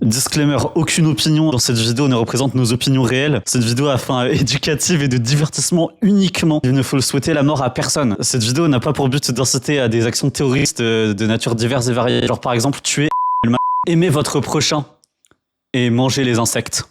Disclaimer, aucune opinion dans cette vidéo ne représente nos opinions réelles. Cette vidéo a fin éducative et de divertissement uniquement. Il ne faut le souhaiter la mort à personne. Cette vidéo n'a pas pour but d'inciter à des actions terroristes de nature diverses et variées. Genre par exemple tuer, aimer votre prochain et manger les insectes.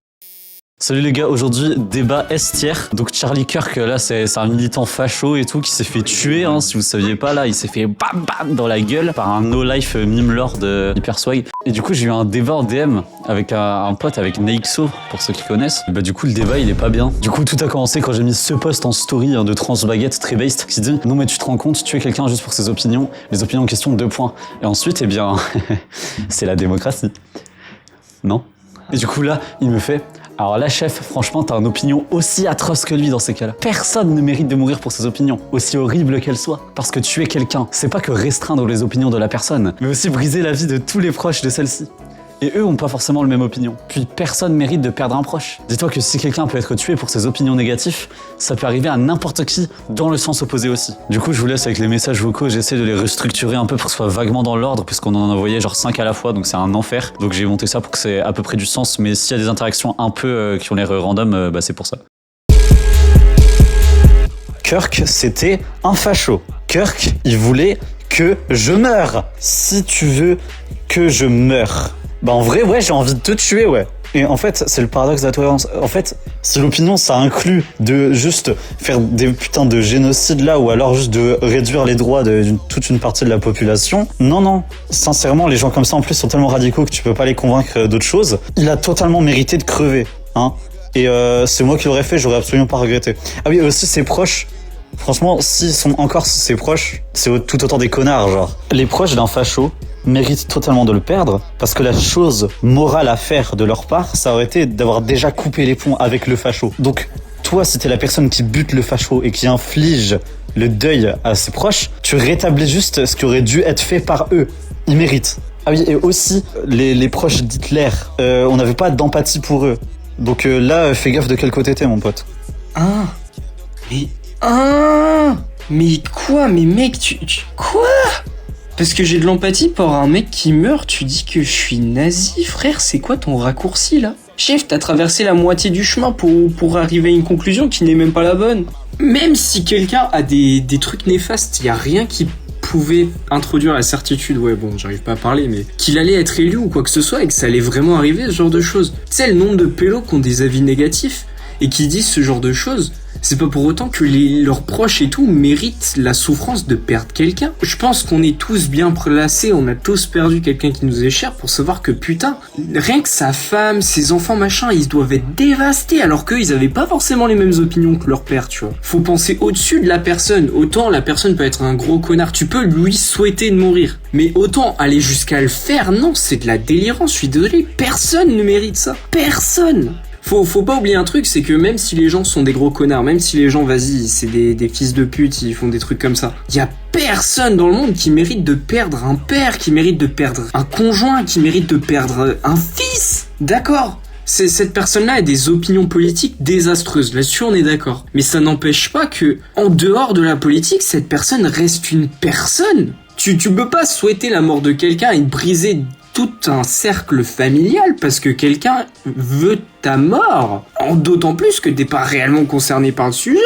Salut les gars, aujourd'hui débat S-tier. Donc Charlie Kirk là c'est un militant facho et tout qui s'est fait tuer hein, si vous saviez pas là, il s'est fait bam bam dans la gueule par un no-life meme lord hyper swag. Et du coup j'ai eu un débat en DM avec un pote, avec Neixo pour ceux qui connaissent. Et bah du coup le débat il est pas bien. Du coup tout a commencé quand j'ai mis ce post en story de Transbaguette très based qui dit non mais tu te rends compte, tuer quelqu'un juste pour ses opinions, les opinions en question 2 points. Et ensuite eh bien c'est la démocratie. Non? Et du coup là il me fait alors là, chef, franchement, t'as une opinion aussi atroce que lui dans ces cas-là. Personne ne mérite de mourir pour ses opinions, aussi horribles qu'elles soient. Parce que tuer quelqu'un, c'est pas que restreindre les opinions de la personne, mais aussi briser la vie de tous les proches de celle-ci. Et eux ont pas forcément la même opinion. Puis personne mérite de perdre un proche. Dis-toi que si quelqu'un peut être tué pour ses opinions négatives, ça peut arriver à n'importe qui dans le sens opposé aussi. Du coup, je vous laisse avec les messages vocaux, j'essaie de les restructurer un peu pour que ce soit vaguement dans l'ordre, puisqu'on en envoyait genre 5 à la fois, donc c'est un enfer. Donc j'ai monté ça pour que c'est à peu près du sens, mais s'il y a des interactions un peu qui ont l'air random, bah c'est pour ça. Kirk, c'était un facho. Kirk, il voulait que je meure. Si tu veux que je meure. Bah en vrai, ouais, j'ai envie de te tuer, ouais. Et en fait, c'est le paradoxe de la tolérance. En fait, si l'opinion, ça inclut de juste faire des putains de génocides là, ou alors juste de réduire les droits de toute une partie de la population, non. Sincèrement, les gens comme ça, en plus, sont tellement radicaux que tu peux pas les convaincre d'autre chose. Il a totalement mérité de crever, hein. Et c'est moi qui l'aurais fait, j'aurais absolument pas regretté. Ah oui, aussi ses proches. Franchement, s'ils sont encore ses proches, c'est tout autant des connards, genre. Les proches d'un facho méritent totalement de le perdre, parce que la chose morale à faire de leur part, ça aurait été d'avoir déjà coupé les ponts avec le facho. Donc, toi, si t'es la personne qui bute le facho et qui inflige le deuil à ses proches, tu rétablis juste ce qui aurait dû être fait par eux. Ils méritent. Ah oui, et aussi, les proches d'Hitler, on n'avait pas d'empathie pour eux. Donc là, fais gaffe de quel côté t'es, mon pote. Mais quoi? Mais mec, tu... Quoi? Parce que j'ai de l'empathie pour un mec qui meurt, tu dis que je suis nazi, frère, c'est quoi ton raccourci là? Chef, t'as traversé la moitié du chemin pour arriver à une conclusion qui n'est même pas la bonne. Même si quelqu'un a des trucs néfastes, y a rien qui pouvait introduire la certitude, ouais bon, j'arrive pas à parler, mais qu'il allait être élu ou quoi que ce soit et que ça allait vraiment arriver, ce genre de choses. Tu sais, le nombre de pélos qui ont des avis négatifs et qui disent ce genre de choses, c'est pas pour autant que leurs proches et tout méritent la souffrance de perdre quelqu'un. Je pense qu'on est tous bien placés, on a tous perdu quelqu'un qui nous est cher pour savoir que putain, rien que sa femme, ses enfants, machin, ils doivent être dévastés alors qu'eux, ils avaient pas forcément les mêmes opinions que leur père, tu vois. Faut penser au-dessus de la personne. Autant la personne peut être un gros connard, tu peux lui souhaiter de mourir. Mais autant aller jusqu'à le faire, non, c'est de la délirance, je suis désolé, personne ne mérite ça. Personne. Faut pas oublier un truc, c'est que même si les gens sont des gros connards, même si les gens, vas-y, c'est des fils de pute, ils font des trucs comme ça, y a personne dans le monde qui mérite de perdre un père, qui mérite de perdre un conjoint, qui mérite de perdre un fils. D'accord, cette personne-là a des opinions politiques désastreuses, là-dessus on est d'accord. Mais ça n'empêche pas que, en dehors de la politique, cette personne reste une personne. Tu peux pas souhaiter la mort de quelqu'un et briser tout un cercle familial parce que quelqu'un veut ta mort. D'autant plus que t'es pas réellement concerné par le sujet.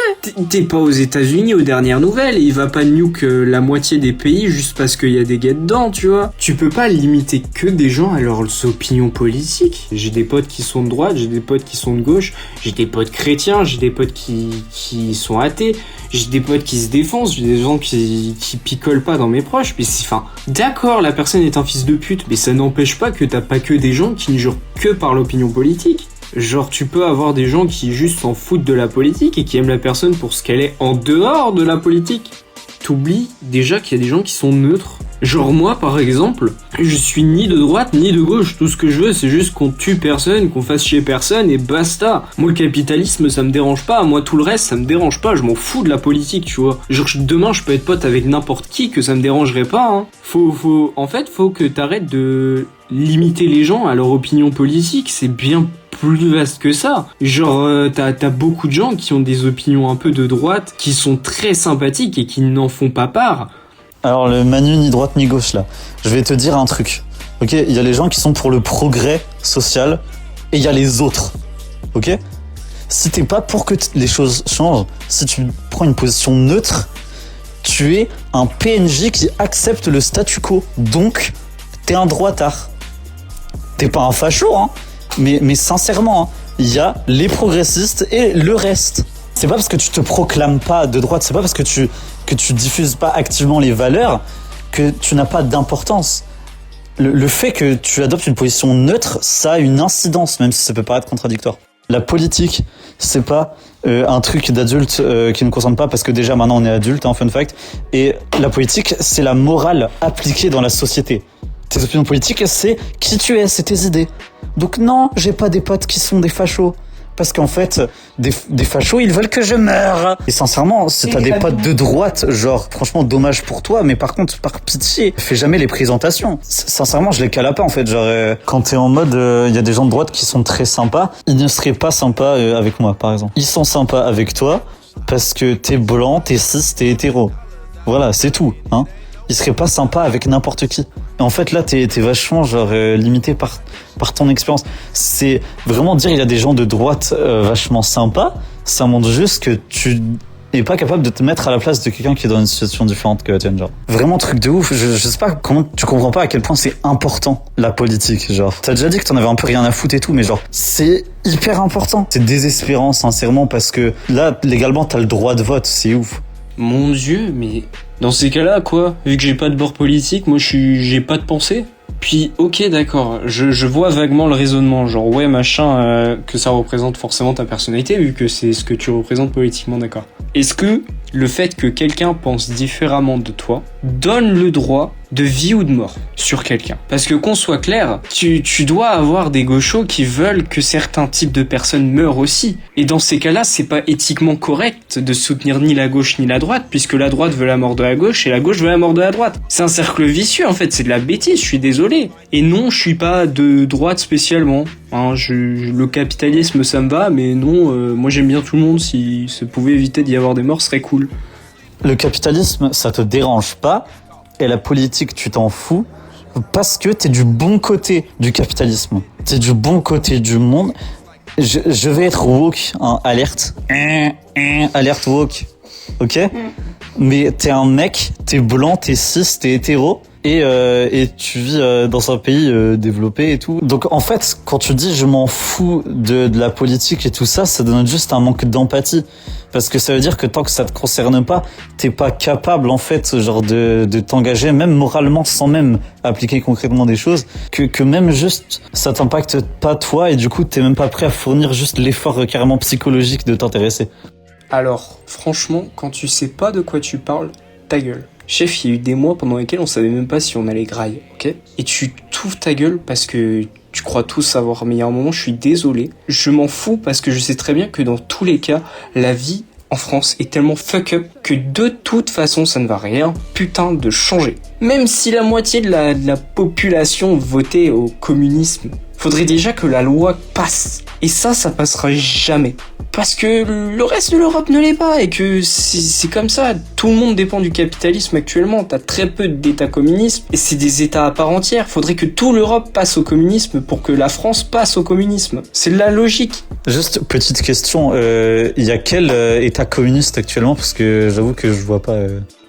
T'es pas aux États-Unis aux dernières nouvelles et il va pas nuke la moitié des pays juste parce qu'il y a des gays dedans, tu vois. Tu peux pas limiter que des gens à leurs opinions politiques. J'ai des potes qui sont de droite, j'ai des potes qui sont de gauche, j'ai des potes chrétiens, j'ai des potes qui sont athées, j'ai des potes qui se défoncent, j'ai des gens qui picolent pas dans mes proches. Mais enfin, d'accord, la personne est un fils de pute, mais ça n'empêche pas que t'as pas que des gens qui ne jurent que par l'opinion politique. Genre, tu peux avoir des gens qui juste s'en foutent de la politique et qui aiment la personne pour ce qu'elle est en dehors de la politique. T'oublies déjà qu'il y a des gens qui sont neutres. Genre moi, par exemple, je suis ni de droite ni de gauche. Tout ce que je veux, c'est juste qu'on tue personne, qu'on fasse chier personne et basta. Moi, le capitalisme, ça me dérange pas. Moi, tout le reste, ça me dérange pas. Je m'en fous de la politique, tu vois. Genre, demain, je peux être pote avec n'importe qui, que ça me dérangerait pas, hein. En fait, faut que t'arrêtes de limiter les gens à leur opinion politique. C'est bien plus vaste que ça. Genre, t'as beaucoup de gens qui ont des opinions un peu de droite, qui sont très sympathiques et qui n'en font pas part. Alors le Manu ni droite ni gauche là, je vais te dire un truc. Ok, il y a les gens qui sont pour le progrès social et il y a les autres. Ok? Si t'es pas pour que les choses changent, si tu prends une position neutre, tu es un PNJ qui accepte le statu quo. Donc, t'es un droitard. T'es pas un facho, hein. Mais sincèrement, il y a les progressistes et le reste. C'est pas parce que tu te proclames pas de droite, c'est pas parce que tu diffuses pas activement les valeurs que tu n'as pas d'importance. Le fait que tu adoptes une position neutre, ça a une incidence, même si ça peut paraître contradictoire. La politique, c'est pas un truc d'adulte qui ne nous concerne pas, parce que déjà maintenant on est adulte, hein, fun fact. Et la politique, c'est la morale appliquée dans la société. Tes opinions politiques, c'est qui tu es, c'est tes idées. Donc non, j'ai pas des potes qui sont des fachos. Parce qu'en fait, des fachos, ils veulent que je meure. Et sincèrement, si t'as des potes de droite, genre, franchement, dommage pour toi, mais par contre, par pitié, fais jamais les présentations. Sincèrement, je les cala pas, en fait. Genre, quand t'es en mode, y a des gens de droite qui sont très sympas, ils ne seraient pas sympas avec moi, par exemple. Ils sont sympas avec toi parce que t'es blanc, t'es cis, t'es hétéro. Voilà, c'est tout, hein. Ils seraient pas sympas avec n'importe qui. Et en fait, là, t'es vachement, genre, limité par ton expérience. C'est vraiment dire il y a des gens de droite vachement sympas, ça montre juste que tu n'es pas capable de te mettre à la place de quelqu'un qui est dans une situation différente que la tienne, genre. Vraiment truc de ouf. Je sais pas comment tu comprends pas à quel point c'est important, la politique, genre. T'as déjà dit que t'en avais un peu rien à foutre et tout, mais genre, c'est hyper important. C'est désespérant, sincèrement, parce que là, légalement, t'as le droit de vote, c'est ouf. Mon Dieu, mais dans ces cas-là, quoi, vu que j'ai pas de bord politique, moi j'ai pas de pensée. Puis, ok, d'accord, je vois vaguement le raisonnement, genre ouais, machin, que ça représente forcément ta personnalité, vu que c'est ce que tu représentes politiquement, d'accord. Est-ce que le fait que quelqu'un pense différemment de toi donne le droit de vie ou de mort sur quelqu'un? Parce que qu'on soit clair, tu dois avoir des gauchos qui veulent que certains types de personnes meurent aussi. Et dans ces cas-là, c'est pas éthiquement correct de soutenir ni la gauche ni la droite, puisque la droite veut la mort de la gauche et la gauche veut la mort de la droite. C'est un cercle vicieux, en fait, c'est de la bêtise, je suis désolé. Et non, je suis pas de droite spécialement. Hein, le capitalisme, ça me va, mais non, moi j'aime bien tout le monde, si ça pouvait éviter d'y avoir des morts, ce serait cool. Le capitalisme, ça te dérange pas, et la politique, tu t'en fous, parce que t'es du bon côté du capitalisme. T'es du bon côté du monde. Je vais être woke, hein, alerte. Alerte woke. Ok? Mais t'es un mec, t'es blanc, t'es cis, t'es hétéro. Et tu vis dans un pays développé et tout. Donc en fait, quand tu dis je m'en fous de la politique et tout ça, ça donne juste un manque d'empathie. Parce que ça veut dire que tant que ça te concerne pas, t'es pas capable en fait genre de t'engager même moralement sans même appliquer concrètement des choses, que même juste ça t'impacte pas toi et du coup t'es même pas prêt à fournir juste l'effort carrément psychologique de t'intéresser. Alors, franchement, quand tu sais pas de quoi tu parles, ta gueule. Chef, il y a eu des mois pendant lesquels on savait même pas si on allait grailler, ok? Et tu t'ouvres ta gueule parce que tu crois tout savoir. Mais il y a un moment, je suis désolé. Je m'en fous parce que je sais très bien que dans tous les cas, la vie en France est tellement fuck up que de toute façon, ça ne va rien putain de changer. Même si la moitié de la population votait au communisme, faudrait déjà que la loi passe. Et ça passera jamais. Parce que le reste de l'Europe ne l'est pas et que c'est comme ça. Tout le monde dépend du capitalisme actuellement. T'as très peu d'états communistes et c'est des états à part entière. Faudrait que toute l'Europe passe au communisme pour que la France passe au communisme. C'est de la logique. Juste petite question, il y a quel état communiste actuellement? Parce que j'avoue que je vois pas...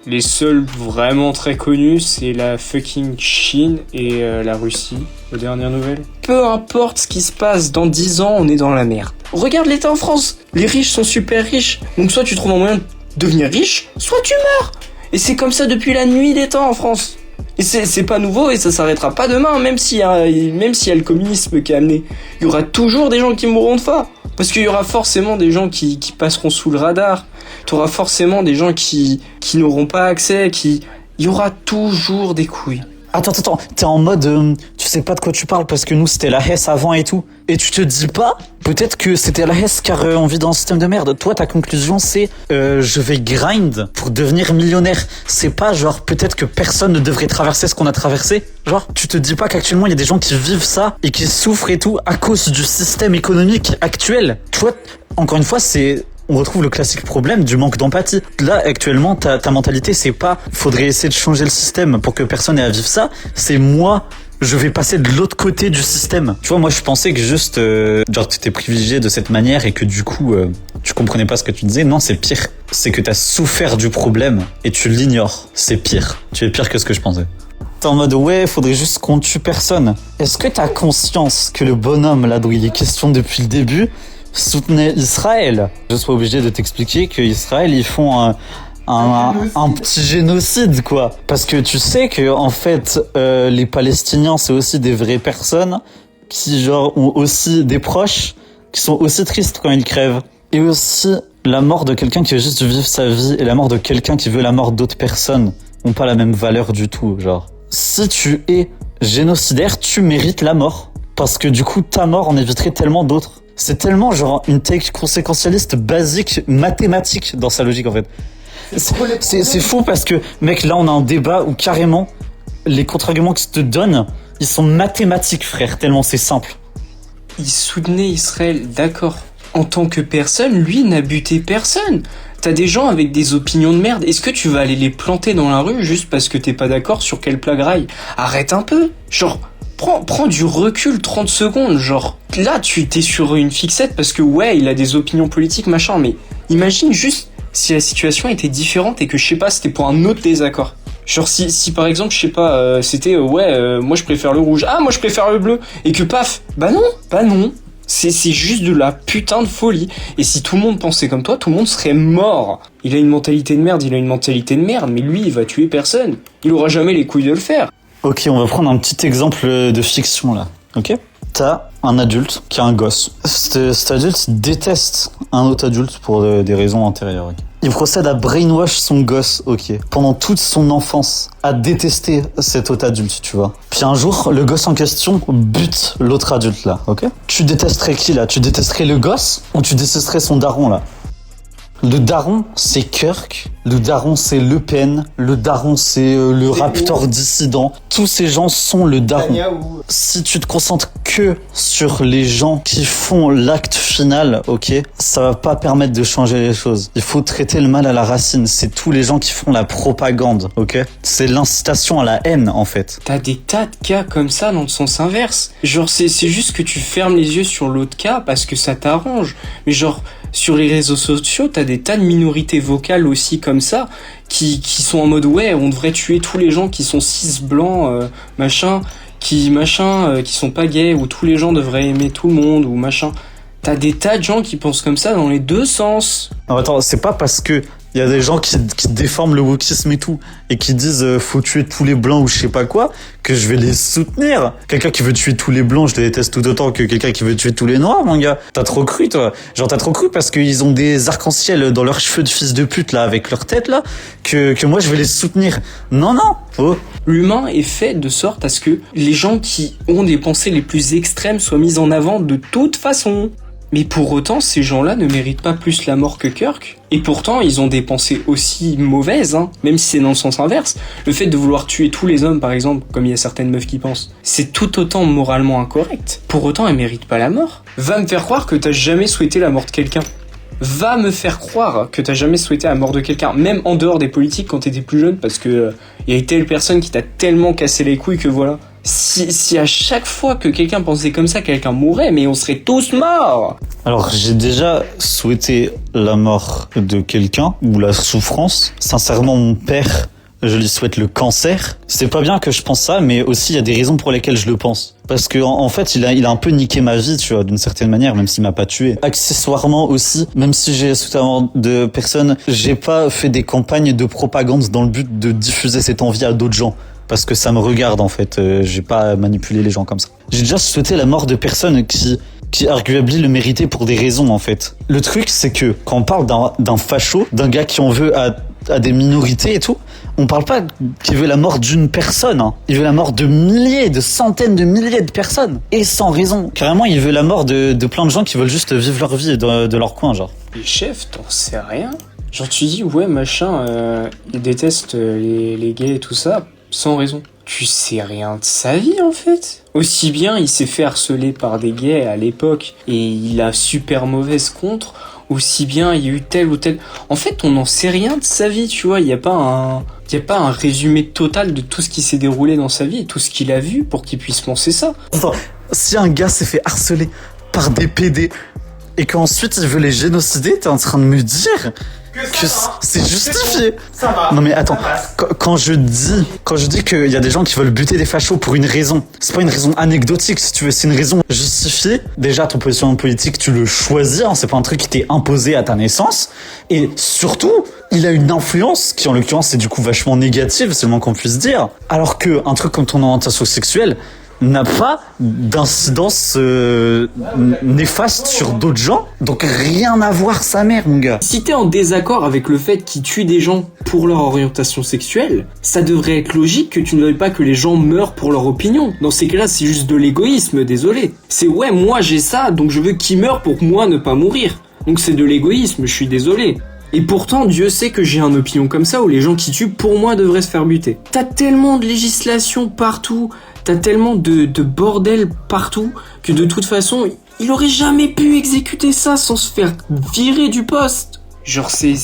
Les seuls vraiment très connus, c'est la fucking Chine et la Russie, aux dernières nouvelles. Peu importe ce qui se passe, dans 10 ans, on est dans la merde. Regarde l'état en France, les riches sont super riches, donc soit tu trouves un moyen de devenir riche, soit tu meurs. Et c'est comme ça depuis la nuit des temps en France. Et c'est pas nouveau et ça s'arrêtera pas demain, même s'il y a le communisme qui est amené. Il y aura toujours des gens qui mourront de faim. Parce qu'il y aura forcément des gens qui passeront sous le radar. T'auras forcément des gens qui n'auront pas accès, il y aura toujours des couilles. Attends, t'es en mode, tu sais pas de quoi tu parles parce que nous c'était la Hesse avant et tout. Et tu te dis pas, peut-être que c'était la Hesse car on vit dans un système de merde. Toi, ta conclusion c'est, je vais grind pour devenir millionnaire. C'est pas genre, peut-être que personne ne devrait traverser ce qu'on a traversé. Genre, tu te dis pas qu'actuellement il y a des gens qui vivent ça et qui souffrent et tout à cause du système économique actuel. Toi, encore une fois, on retrouve le classique problème du manque d'empathie. Là, actuellement, ta mentalité, c'est pas faudrait essayer de changer le système pour que personne ait à vivre ça. C'est moi, je vais passer de l'autre côté du système. Tu vois, moi je pensais que juste, genre tu étais privilégié de cette manière et que du coup, tu comprenais pas ce que tu disais. Non, c'est pire. C'est que t'as souffert du problème et tu l'ignores. C'est pire. Tu es pire que ce que je pensais. T'es en mode, ouais, faudrait juste qu'on tue personne. Est-ce que t'as conscience que le bonhomme, là, dont il est question depuis le début, soutenait Israël? Je suis pas obligé de t'expliquer qu'Israël, ils font un petit génocide, quoi. Parce que tu sais que, en fait, les Palestiniens, c'est aussi des vraies personnes qui, genre, ont aussi des proches qui sont aussi tristes quand ils crèvent. Et aussi, la mort de quelqu'un qui veut juste vivre sa vie et la mort de quelqu'un qui veut la mort d'autres personnes ont pas la même valeur du tout, genre. Si tu es génocidaire, tu mérites la mort. Parce que du coup, ta mort en éviterait tellement d'autres. C'est tellement genre une take conséquentialiste basique, mathématique dans sa logique en fait. C'est fou parce que, mec, là on a un débat où carrément, les contre-arguments que je te donne, ils sont mathématiques frère, tellement c'est simple. Il soutenait Israël, d'accord. En tant que personne, lui n'a buté personne. T'as des gens avec des opinions de merde. Est-ce que tu vas aller les planter dans la rue juste parce que t'es pas d'accord sur quel plat graille? Arrête un peu. Genre, prends du recul 30 secondes. Genre, là, tu t'es sur une fixette parce que ouais, il a des opinions politiques, machin. Mais imagine juste si la situation était différente et que, je sais pas, c'était pour un autre désaccord. Genre, si par exemple, je sais pas, c'était, moi je préfère le rouge. Ah, moi je préfère le bleu. Et que paf, bah non. C'est juste de la putain de folie. Et si tout le monde pensait comme toi, tout le monde serait mort. Il a une mentalité de merde, mais lui, il va tuer personne. Il aura jamais les couilles de le faire. Ok, on va prendre un petit exemple de fiction là, ok? T'as un adulte qui a un gosse. Cet adulte déteste un autre adulte pour des raisons antérieures. Okay. Il procède à brainwash son gosse, ok, pendant toute son enfance, à détester cet autre adulte, tu vois. Puis un jour, le gosse en question bute l'autre adulte là, ok? Tu détesterais qui là? Tu détesterais le gosse ou tu détesterais son daron là? Le daron, c'est Kirk. Le daron, c'est Le Pen. Le daron, c'est le Raptor dissident. Tous ces gens sont le daron. Si tu te concentres que sur les gens qui font l'acte final, ok, ça va pas permettre de changer les choses. Il faut traiter le mal à la racine. C'est tous les gens qui font la propagande, ok? C'est l'incitation à la haine, en fait. T'as des tas de cas comme ça dans le sens inverse. Genre, c'est juste que tu fermes les yeux sur l'autre cas parce que ça t'arrange. Mais genre, sur les réseaux sociaux, t'as des tas de minorités vocales aussi comme ça, qui sont en mode ouais, on devrait tuer tous les gens qui sont cis blancs, qui sont pas gays, ou tous les gens devraient aimer tout le monde, ou machin. T'as des tas de gens qui pensent comme ça dans les deux sens. Non, attends, c'est pas parce que il y a des gens qui déforment le wokisme et tout, et qui disent faut tuer tous les blancs ou je sais pas quoi, que je vais les soutenir. Quelqu'un qui veut tuer tous les blancs, je les déteste tout autant que quelqu'un qui veut tuer tous les noirs, mon gars. T'as trop cru, toi. Genre, t'as trop cru parce qu'ils ont des arcs-en-ciel dans leurs cheveux de fils de pute, là, avec leur tête, là, que moi, je vais les soutenir. Non. Oh. L'humain est fait de sorte à ce que les gens qui ont des pensées les plus extrêmes soient mis en avant de toute façon. Mais pour autant, ces gens-là ne méritent pas plus la mort que Kirk. Et pourtant, ils ont des pensées aussi mauvaises, hein, même si c'est dans le sens inverse. Le fait de vouloir tuer tous les hommes, par exemple, comme il y a certaines meufs qui pensent, c'est tout autant moralement incorrect. Pour autant, elles méritent pas la mort. Va me faire croire que t'as jamais souhaité la mort de quelqu'un. Va me faire croire que t'as jamais souhaité la mort de quelqu'un, même en dehors des politiques quand t'étais plus jeune, parce que y a eu telle personne qui t'a tellement cassé les couilles que voilà. Si à chaque fois que quelqu'un pensait comme ça, quelqu'un mourrait, mais on serait tous morts. Alors, j'ai déjà souhaité la mort de quelqu'un, ou la souffrance. Sincèrement, mon père, je lui souhaite le cancer. C'est pas bien que je pense ça, mais aussi il y a des raisons pour lesquelles je le pense. Parce que en fait, il a un peu niqué ma vie, tu vois, d'une certaine manière, même s'il m'a pas tué. Accessoirement aussi, même si j'ai souhaité la mort de personne, j'ai pas fait des campagnes de propagande dans le but de diffuser cette envie à d'autres gens. Parce que ça me regarde en fait, j'ai pas manipulé les gens comme ça. J'ai déjà souhaité la mort de personnes qui arguably le méritaient pour des raisons en fait. Le truc c'est que quand on parle d'un facho, d'un gars qui en veut à des minorités et tout, on parle pas qu'il veut la mort d'une personne, hein. Il veut la mort de milliers, de centaines de milliers de personnes. Et sans raison. Carrément il veut la mort de plein de gens qui veulent juste vivre leur vie de leur coin genre. Les chefs, t'en sais rien. Genre tu dis ouais machin, ils détestent les gays et tout ça. Sans raison. tu sais rien de sa vie en fait. Aussi bien il s'est fait harceler par des gays à l'époque et il a super mauvaise contre, aussi bien il y a eu tel ou tel. En fait, on n'en sait rien de sa vie, tu vois. Il y a pas un résumé total de tout ce qui s'est déroulé dans sa vie et tout ce qu'il a vu pour qu'il puisse penser ça. Attends, si un gars s'est fait harceler par des PD et qu'ensuite il veut les génocider, t'es en train de me dire que c'est justifié. Ça va. Non mais attends, quand je dis qu'il y a des gens qui veulent buter des fachos pour une raison, c'est pas une raison anecdotique si tu veux, c'est une raison justifiée. Déjà ton positionnement politique tu le choisis, hein, c'est pas un truc qui t'est imposé à ta naissance. Et surtout, il a une influence qui en l'occurrence est du coup vachement négative, c'est le moins qu'on puisse dire. Alors que un truc comme ton orientation sexuelle n'a pas d'incidence néfaste sur d'autres gens, donc rien à voir sa mère, mon gars. Si t'es en désaccord avec le fait qu'ils tuent des gens pour leur orientation sexuelle, ça devrait être logique que tu ne veuilles pas que les gens meurent pour leur opinion. Dans ces cas-là, c'est juste de l'égoïsme, désolé. C'est ouais, moi j'ai ça, donc je veux qu'ils meurent pour moi ne pas mourir. Donc c'est de l'égoïsme, je suis désolé. Et pourtant, Dieu sait que j'ai une opinion comme ça où les gens qui tuent pour moi devraient se faire buter. T'as tellement de législation partout, t'as tellement de bordel partout que de toute façon, il aurait jamais pu exécuter ça sans se faire virer du poste. Genre c'est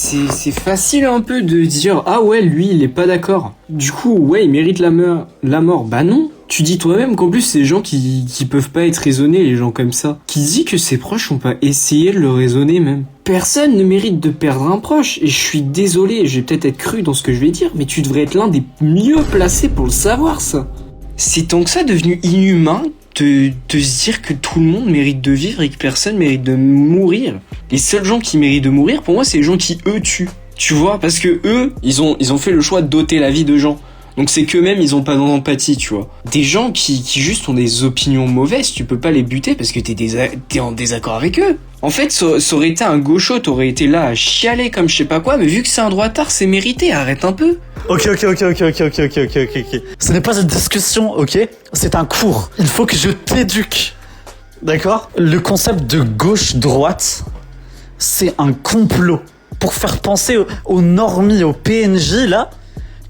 facile un peu de dire ah ouais lui il est pas d'accord. Du coup ouais il mérite la mort. Bah non. Tu dis toi-même qu'en plus c'est des gens qui peuvent pas être raisonnés, les gens comme ça. Qui dit que ses proches ont pas essayé de le raisonner même. Personne ne mérite de perdre un proche et je suis désolé, je vais peut-être être cru dans ce que je vais dire, mais tu devrais être l'un des mieux placés pour le savoir ça. C'est tant que ça devenu inhumain de se dire que tout le monde mérite de vivre et que personne mérite de mourir. Les seuls gens qui méritent de mourir, pour moi, c'est les gens qui, eux, tuent. Tu vois, parce que eux, ils ont fait le choix d'ôter la vie de gens. Donc c'est qu'eux-mêmes, ils ont pas d'empathie, tu vois. Des gens qui juste ont des opinions mauvaises, tu peux pas les buter parce que t'es en désaccord avec eux. En fait, ça aurait été un gaucho, t'aurais été là à chialer comme je sais pas quoi, mais vu que c'est un droitard, c'est mérité, arrête un peu. Ok. Ce n'est pas une discussion, ok? C'est un cours. Il faut que je t'éduque. D'accord? Le concept de gauche-droite, c'est un complot pour faire penser aux normies, aux PNJ, là,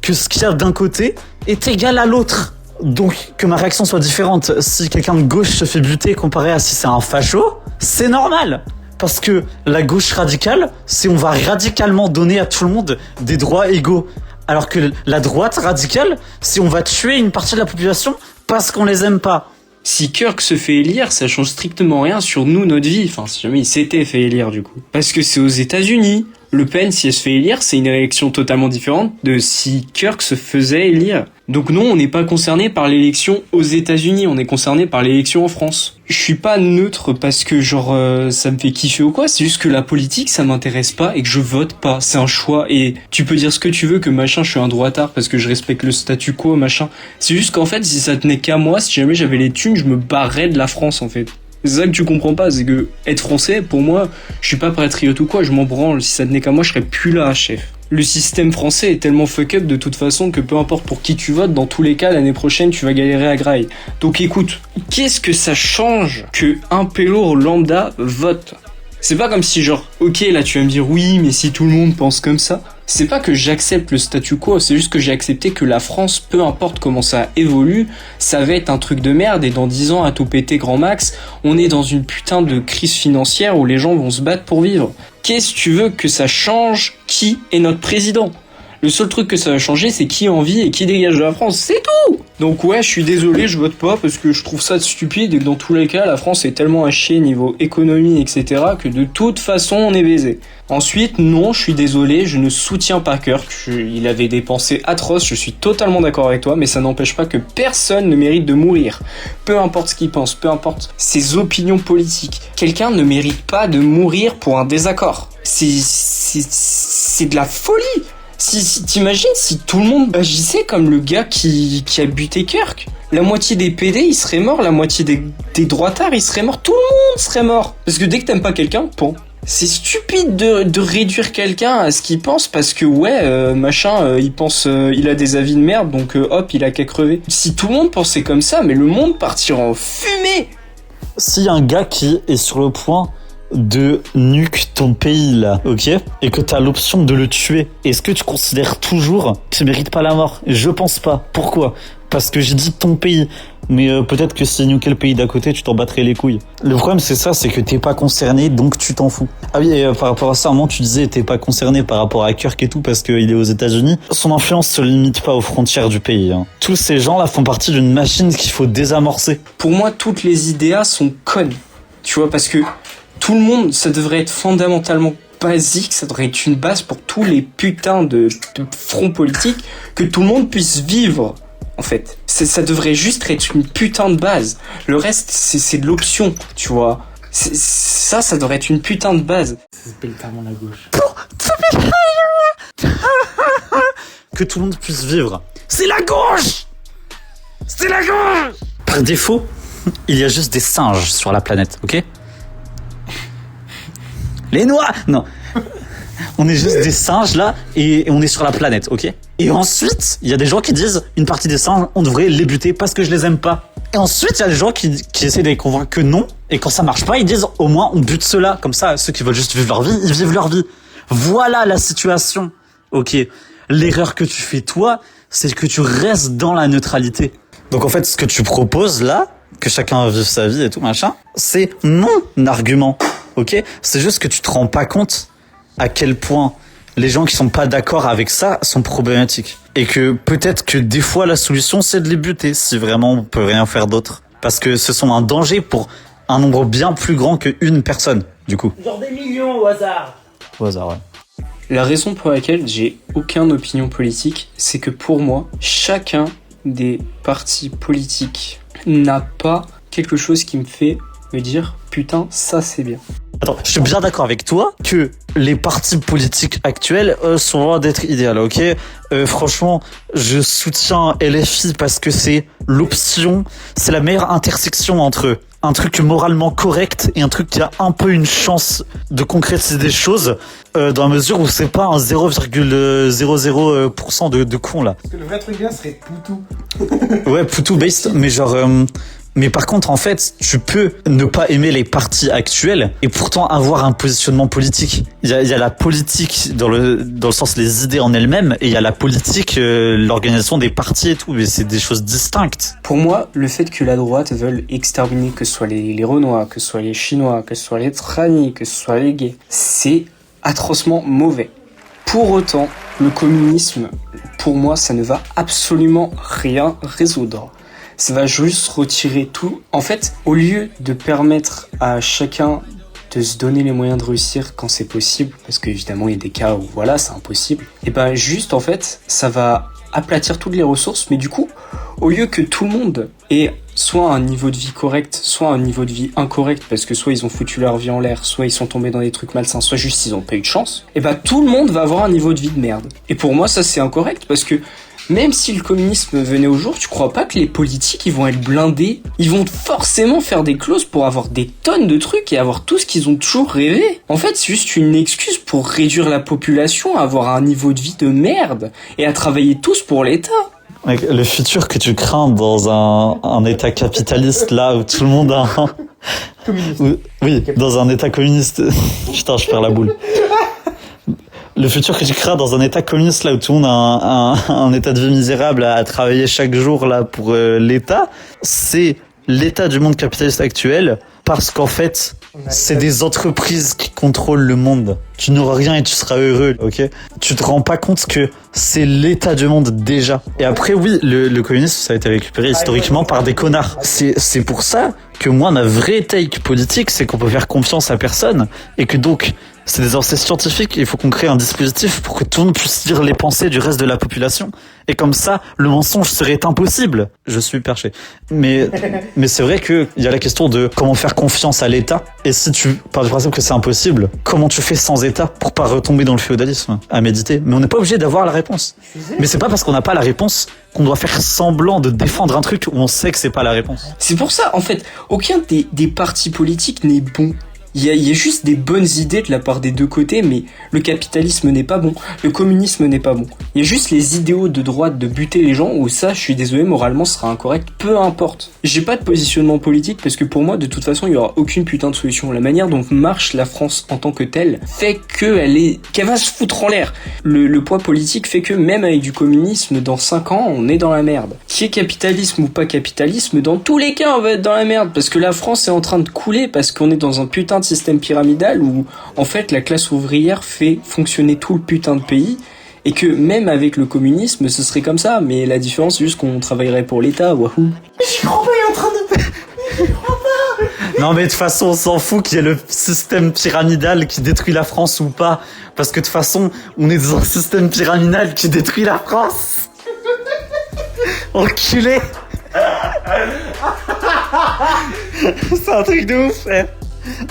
que ce qu'il y a d'un côté est égal à l'autre. Donc, que ma réaction soit différente. Si quelqu'un de gauche se fait buter comparé à si c'est un facho, c'est normal. Parce que la gauche radicale, c'est on va radicalement donner à tout le monde des droits égaux. Alors que la droite radicale, c'est on va tuer une partie de la population parce qu'on les aime pas. Si Kirk se fait élire, ça change strictement rien sur nous, notre vie. Enfin, si jamais il s'était fait élire, du coup. Parce que c'est aux États-Unis. Le Pen, si elle se fait élire, c'est une élection totalement différente de si Kirk se faisait élire. Donc non, on n'est pas concerné par l'élection aux États-Unis, on est concerné par l'élection en France. Je suis pas neutre parce que genre ça me fait kiffer ou quoi, c'est juste que la politique ça m'intéresse pas et que je vote pas, c'est un choix et tu peux dire ce que tu veux que machin je suis un droitard parce que je respecte le statu quo machin. C'est juste qu'en fait si ça tenait qu'à moi, si jamais j'avais les thunes, je me barrais de la France en fait. C'est ça que tu comprends pas, c'est que être français, pour moi, je suis pas patriote ou quoi, je m'en branle. Si ça tenait qu'à moi, je serais plus là, chef. Le système français est tellement fuck up de toute façon que peu importe pour qui tu votes, dans tous les cas, l'année prochaine, tu vas galérer à graille. Donc écoute, qu'est-ce que ça change que un pélo lambda vote ? C'est pas comme si genre, ok, là tu vas me dire oui, mais si tout le monde pense comme ça. C'est pas que j'accepte le statu quo, c'est juste que j'ai accepté que la France, peu importe comment ça évolue, ça va être un truc de merde et dans 10 ans, à tout péter grand max, on est dans une putain de crise financière où les gens vont se battre pour vivre. Qu'est-ce que tu veux que ça change ? Qui est notre président ? Le seul truc que ça va changer, c'est qui en vie et qui dégage de la France, c'est tout. Donc ouais, je suis désolé, je vote pas parce que je trouve ça stupide et que dans tous les cas, la France est tellement à chier niveau économie, etc. que de toute façon, on est baisé. Ensuite, non, je suis désolé, je ne soutiens pas Kirk. Il avait des pensées atroces, je suis totalement d'accord avec toi, mais ça n'empêche pas que personne ne mérite de mourir. Peu importe ce qu'il pense, peu importe ses opinions politiques. Quelqu'un ne mérite pas de mourir pour un désaccord. C'est de la folie. Si t'imagines si tout le monde agissait comme le gars qui a buté Kirk, la moitié des PD ils seraient morts, la moitié des droitards ils seraient morts, tout le monde serait mort. Parce que dès que t'aimes pas quelqu'un, bon, c'est stupide de réduire quelqu'un à ce qu'il pense parce que il pense, il a des avis de merde donc hop il a qu'à crever. Si tout le monde pensait comme ça, mais le monde partirait en fumée. S'il y a un gars qui est sur le point de nuque ton pays là, ok, et que t'as l'option de le tuer, est-ce que tu considères toujours qu'il mérite pas la mort ? Je pense pas. Pourquoi ? parce que j'ai dit ton pays. Mais peut-être que si nous quel pays d'à côté, tu t'en battrais les couilles. Le problème, c'est ça, c'est que t'es pas concerné, donc tu t'en fous. Ah oui, et par rapport à ça, à un moment, tu disais t'es pas concerné par rapport à Kirk et tout, parce qu'il est aux États-Unis. Son influence se limite pas aux frontières du pays. Hein. Tous ces gens-là font partie d'une machine qu'il faut désamorcer. Pour moi, toutes les idéas sont connes. Tu vois, parce que tout le monde, ça devrait être fondamentalement basique, ça devrait être une base pour tous les putains de fronts politiques, que tout le monde puisse vivre. En fait, ça devrait juste être une putain de base. Le reste, c'est de l'option, tu vois. Ça devrait être une putain de base. Ça s'appelle tellement la gauche. Que tout le monde puisse vivre. C'est la gauche. C'est la gauche. Par défaut, il y a juste des singes sur la planète, ok? Les noix. Non. On est juste des singes là et on est sur la planète, ok? Et ensuite, il y a des gens qui disent une partie des singes, on devrait les buter parce que je les aime pas. Et ensuite, il y a des gens qui essaient de les convaincre que non. Et quand ça marche pas, ils disent au moins on bute ceux-là. Comme ça, ceux qui veulent juste vivre leur vie, ils vivent leur vie. Voilà la situation. Ok. L'erreur que tu fais toi, c'est que tu restes dans la neutralité. Donc en fait, ce que tu proposes là, que chacun vive sa vie et tout machin, c'est non argument. Ok? C'est juste que tu te rends pas compte à quel point les gens qui sont pas d'accord avec ça sont problématiques. Et que peut-être que des fois la solution c'est de les buter si vraiment on peut rien faire d'autre. Parce que ce sont un danger pour un nombre bien plus grand qu'une personne, du coup. Genre des millions au hasard. Au hasard, ouais. La raison pour laquelle j'ai aucune opinion politique, c'est que pour moi, chacun des partis politiques n'a pas quelque chose qui me fait me dire putain, ça c'est bien. Attends, je suis bien d'accord avec toi que les partis politiques actuels sont loin d'être idéales, ok? Franchement, je soutiens LFI parce que c'est l'option, c'est la meilleure intersection entre un truc moralement correct et un truc qui a un peu une chance de concrétiser des choses dans la mesure où c'est pas un 0,00% de con là. Parce que le vrai truc bien serait Poutou. Ouais, Poutou based, mais genre... Mais par contre, en fait, tu peux ne pas aimer les partis actuels et pourtant avoir un positionnement politique. Il y a la politique dans le sens les idées en elles-mêmes et il y a la politique, l'organisation des partis et tout, mais c'est des choses distinctes. Pour moi, le fait que la droite veuille exterminer que ce soit les Renois, que ce soit les Chinois, que ce soit les Trani, que ce soit les gays, c'est atrocement mauvais. Pour autant, le communisme, pour moi, ça ne va absolument rien résoudre. Ça va juste retirer tout. En fait, au lieu de permettre à chacun de se donner les moyens de réussir quand c'est possible, parce qu'évidemment il y a des cas où voilà, c'est impossible, et ben juste en fait, ça va aplatir toutes les ressources, mais du coup, au lieu que tout le monde ait soit un niveau de vie correct, soit un niveau de vie incorrect, parce que soit ils ont foutu leur vie en l'air, soit ils sont tombés dans des trucs malsains, soit juste ils ont pas eu de chance, et ben tout le monde va avoir un niveau de vie de merde. Et pour moi, ça c'est incorrect, parce que même si le communisme venait au jour, tu crois pas que les politiques ils vont être blindés? Ils vont forcément faire des clauses pour avoir des tonnes de trucs et avoir tout ce qu'ils ont toujours rêvé. En fait, c'est juste une excuse pour réduire la population, à avoir un niveau de vie de merde et à travailler tous pour l'État. Mec, le futur que tu crains dans un État capitaliste là où tout le monde a un... Communiste. Oui, dans un État communiste. Putain, je perds la boule. Le futur que tu crées dans un état communiste là où tout le monde a un état de vie misérable à travailler chaque jour là pour l'État, c'est l'état du monde capitaliste actuel parce qu'en fait, c'est des entreprises qui contrôlent le monde. Tu n'auras rien et tu seras heureux, ok? Tu te rends pas compte que c'est l'état du monde déjà. Et après, oui, le communisme, ça a été récupéré historiquement par des connards. C'est pour ça que moi, ma vraie take politique, c'est qu'on peut faire confiance à personne et que donc, c'est des avancées scientifiques, il faut qu'on crée un dispositif pour que tout le monde puisse lire les pensées du reste de la population. Et comme ça, le mensonge serait impossible. Je suis perché. Mais c'est vrai qu'il y a la question de comment faire confiance à l'État. Et si tu pars du principe que c'est impossible, comment tu fais sans État pour pas retomber dans le féodalisme? À méditer. Mais on n'est pas obligé d'avoir la réponse. Mais c'est pas parce qu'on n'a pas la réponse qu'on doit faire semblant de défendre un truc où on sait que c'est pas la réponse. C'est pour ça, en fait, aucun des partis politiques n'est bon. Il y a juste des bonnes idées de la part des deux côtés, mais le capitalisme n'est pas bon, le communisme n'est pas bon. Il y a juste les idéaux de droite de buter les gens, où ça, je suis désolé, moralement, ce sera incorrect, peu importe. J'ai pas de positionnement politique, parce que pour moi, de toute façon, il y aura aucune putain de solution. La manière dont marche la France en tant que telle fait qu'elle va se foutre en l'air. Le poids politique fait que même avec du communisme, dans 5 ans, on est dans la merde. Qui est capitalisme ou pas capitalisme, dans tous les cas, on va être dans la merde, parce que la France est en train de couler, parce qu'on est dans un putain de système pyramidal où, en fait, la classe ouvrière fait fonctionner tout le putain de pays, et que même avec le communisme, ce serait comme ça, mais la différence, c'est juste qu'on travaillerait pour l'État, wahou. Je crois pas, il est en train de... Non mais de toute façon on s'en fout qu'il y ait le système pyramidal qui détruit la France ou pas. Parce que de toute façon on est dans un système pyramidal qui détruit la France. Enculé. C'est un truc de ouf frère.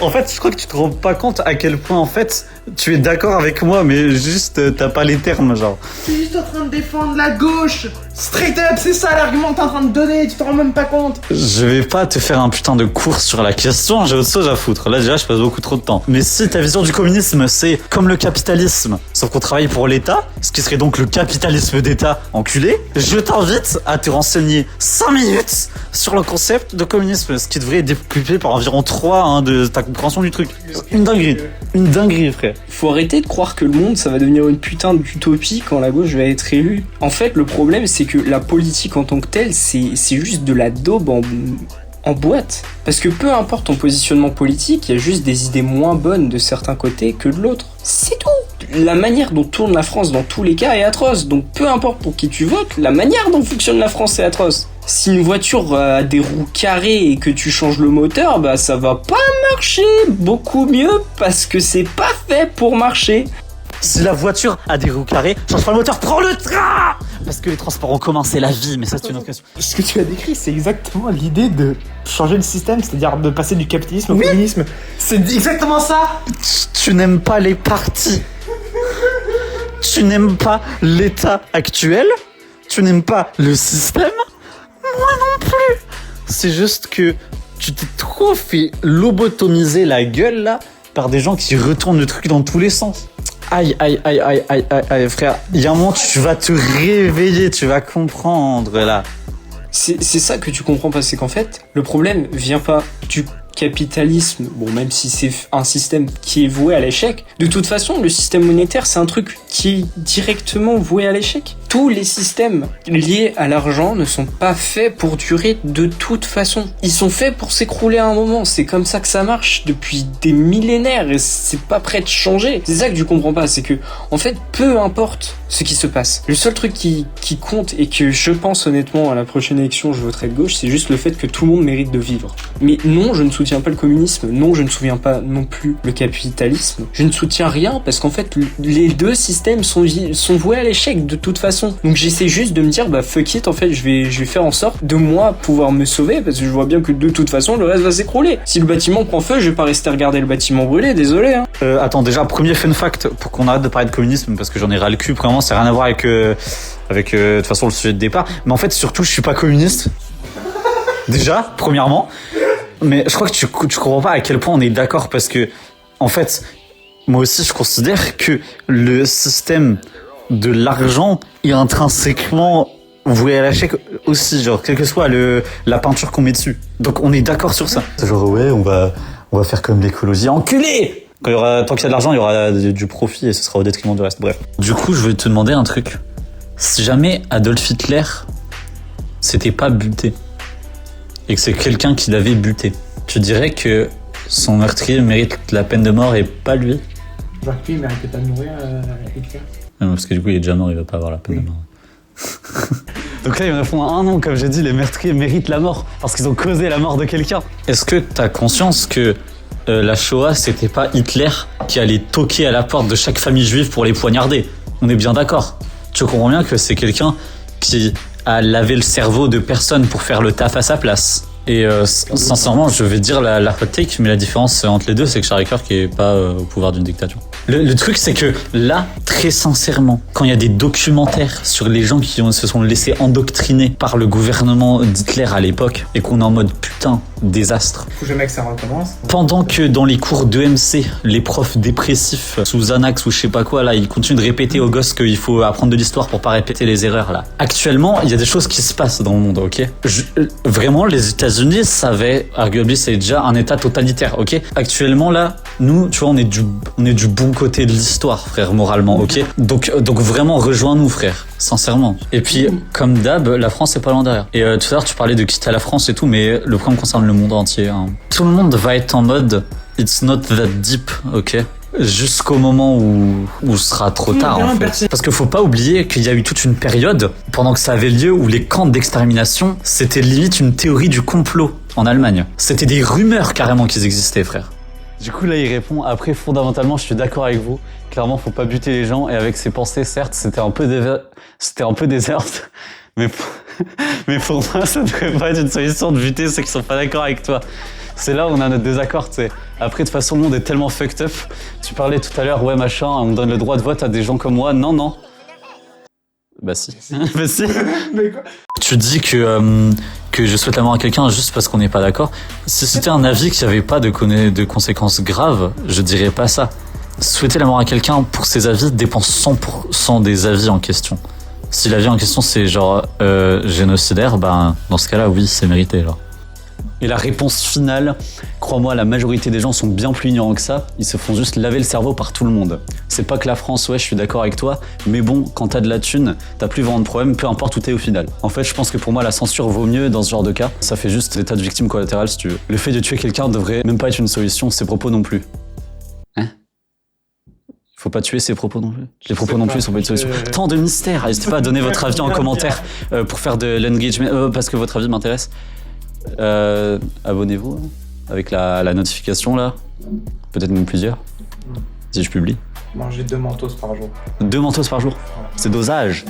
En fait je crois que tu te rends pas compte à quel point en fait tu es d'accord avec moi mais juste t'as pas les termes genre. T'es juste en train de défendre la gauche. Straight up, c'est ça l'argument que t'es en train de donner, tu t'en rends même pas compte. Je vais pas te faire un putain de cours sur la question, j'ai autre chose à foutre. Là déjà je passe beaucoup trop de temps. Mais si ta vision du communisme c'est comme le capitalisme, sauf qu'on travaille pour l'État, ce qui serait donc le capitalisme d'État enculé, je t'invite à te renseigner 5 minutes sur le concept de communisme, ce qui devrait être découpé par environ 3 de ta compréhension du truc. Une dinguerie frère. Faut arrêter de croire que le monde ça va devenir une putain d'utopie quand la gauche va être élue. En fait le problème c'est que la politique en tant que telle c'est juste de la daube en boîte. Parce que peu importe ton positionnement politique, il y a juste des idées moins bonnes de certains côtés que de l'autre. C'est tout. La manière dont tourne la France dans tous les cas est atroce. Donc peu importe pour qui tu votes, la manière dont fonctionne la France est atroce. Si une voiture a des roues carrées et que tu changes le moteur, bah ça va pas marcher beaucoup mieux parce que c'est pas fait pour marcher. Si la voiture a des roues carrées, change pas le moteur, prends le train. Parce que les transports en commun c'est la vie, mais ça c'est une autre question. Ce que tu as décrit, c'est exactement l'idée de changer le système, c'est-à-dire de passer du capitalisme au communisme. C'est exactement ça. Tu n'aimes pas les partis. Tu n'aimes pas l'état actuel. Tu n'aimes pas le système. Moi non plus. C'est juste que tu t'es trop fait lobotomiser la gueule là par des gens qui retournent le truc dans tous les sens. Aïe, frère. Il y a un moment, tu vas te réveiller, tu vas comprendre, là. C'est ça que tu comprends pas, c'est qu'en fait, le problème vient pas du capitalisme, bon, même si c'est un système qui est voué à l'échec. De toute façon, le système monétaire, c'est un truc qui est directement voué à l'échec. Tous les systèmes liés à l'argent ne sont pas faits pour durer de toute façon. Ils sont faits pour s'écrouler à un moment. C'est comme ça que ça marche depuis des millénaires et c'est pas prêt de changer. C'est ça que tu comprends pas, c'est que, en fait, peu importe ce qui se passe. Le seul truc qui compte et que je pense honnêtement à la prochaine élection, je voterai de gauche, c'est juste le fait que tout le monde mérite de vivre. Mais non, je ne soutiens pas le communisme. Non, je ne soutiens pas non plus le capitalisme. Je ne soutiens rien parce qu'en fait, les deux systèmes sont voués à l'échec de toute façon. Donc j'essaie juste de me dire bah fuck it, en fait je vais faire en sorte de moi pouvoir me sauver parce que je vois bien que de toute façon le reste va s'écrouler. Si le bâtiment prend feu, je vais pas rester regarder le bâtiment brûler, désolé hein. Attends, déjà premier fun fact pour qu'on arrête de parler de communisme parce que j'en ai ras le cul, vraiment ça n'a rien à voir avec de toute façon le sujet de départ, mais en fait surtout je suis pas communiste. Déjà, premièrement, mais je crois que tu comprends pas à quel point on est d'accord parce que en fait moi aussi je considère que le système de l'argent est intrinsèquement voué à l'échec aussi, genre quelle que soit la peinture qu'on met dessus. Donc on est d'accord sur ça. Genre ouais, on va faire comme l'écologie, enculé. Tant qu'il y a de l'argent, il y aura du profit et ce sera au détriment du reste. Bref. Du coup, je vais te demander un truc. Si jamais Adolf Hitler s'était pas buté et que c'est quelqu'un qui l'avait buté, tu dirais que son meurtrier mérite la peine de mort et pas lui? Genre lui, il méritait pas de mourir, Hitler. Non, parce que du coup, il est déjà mort, il va pas avoir la peine de mort. Donc là, il me répond ah non, comme j'ai dit, les meurtriers méritent la mort parce qu'ils ont causé la mort de quelqu'un. Est-ce que t'as conscience que la Shoah, c'était pas Hitler qui allait toquer à la porte de chaque famille juive pour les poignarder? On est bien d'accord. Tu comprends bien que c'est quelqu'un qui a lavé le cerveau de personne pour faire le taf à sa place. Et sincèrement, je vais dire la hot take, mais la différence entre les deux, c'est que Charlie Kirk est pas au pouvoir d'une dictature. Le truc, c'est que là, très sincèrement, quand il y a des documentaires sur les gens qui se sont laissés endoctriner par le gouvernement d'Hitler à l'époque, et qu'on est en mode putain, désastre. Faut jamais que ça recommence. Pendant que dans les cours d'EMC, les profs dépressifs sous Xanax ou je sais pas quoi, là, ils continuent de répéter aux gosses qu'il faut apprendre de l'histoire pour pas répéter les erreurs, là. Actuellement, il y a des choses qui se passent dans le monde, ok? Vraiment, les États-Unis, arguably, c'est déjà un état totalitaire, ok? Actuellement, là, nous, tu vois, on est du bon côté de l'histoire, frère, moralement, ok? Donc vraiment, rejoins-nous, frère. Sincèrement. Et puis, comme d'hab, la France est pas loin derrière. Et tout à l'heure, tu parlais de quitter la France et tout, mais le problème concerne le monde entier. Hein. Tout le monde va être en mode it's not that deep, ok? Jusqu'au moment où ce sera trop tard, en fait. Parce qu'il faut pas oublier qu'il y a eu toute une période, pendant que ça avait lieu, où les camps d'extermination, c'était limite une théorie du complot en Allemagne. C'était des rumeurs carrément qu'ils existaient, frère. Du coup, là, il répond, après, fondamentalement, je suis d'accord avec vous. Clairement, faut pas buter les gens. Et avec ses pensées, certes, c'était un peu désert. Mais pour moi, ça devrait pas être une solution de buter ceux qui sont pas d'accord avec toi. C'est là où on a notre désaccord, tu sais. Après, de toute façon, le monde est tellement fucked up. Tu parlais tout à l'heure, ouais, machin, on donne le droit de vote à des gens comme moi. Non. Bah si. Bah si. Mais quoi? Tu dis que je souhaite la mort à quelqu'un juste parce qu'on n'est pas d'accord. Si c'était un avis qui n'avait pas de conséquences graves, je dirais pas ça. Souhaiter la mort à quelqu'un pour ses avis dépend 100% des avis en question. Si l'avis en question c'est genre génocidaire, ben dans ce cas-là, oui, c'est mérité, genre. Et la réponse finale, crois-moi, la majorité des gens sont bien plus ignorants que ça. Ils se font juste laver le cerveau par tout le monde. C'est pas que la France, ouais, je suis d'accord avec toi, mais bon, quand t'as de la thune, t'as plus vraiment de problème, peu importe où t'es au final. En fait, je pense que pour moi, la censure vaut mieux dans ce genre de cas. Ça fait juste l'état de victime collatérale, si tu veux. Le fait de tuer quelqu'un devrait même pas être une solution, ses propos non plus. Hein? Faut pas tuer ses propos non plus. Les propos non plus sont pas une solution. Tant de mystères. N'hésitez pas à donner votre avis en commentaire pour faire de l'engagement, parce que votre avis m'intéresse. Abonnez-vous hein, avec la notification là, peut-être même plusieurs, si je publie. Manger 2 mentos par jour. 2 mentos par jour, c'est dosage.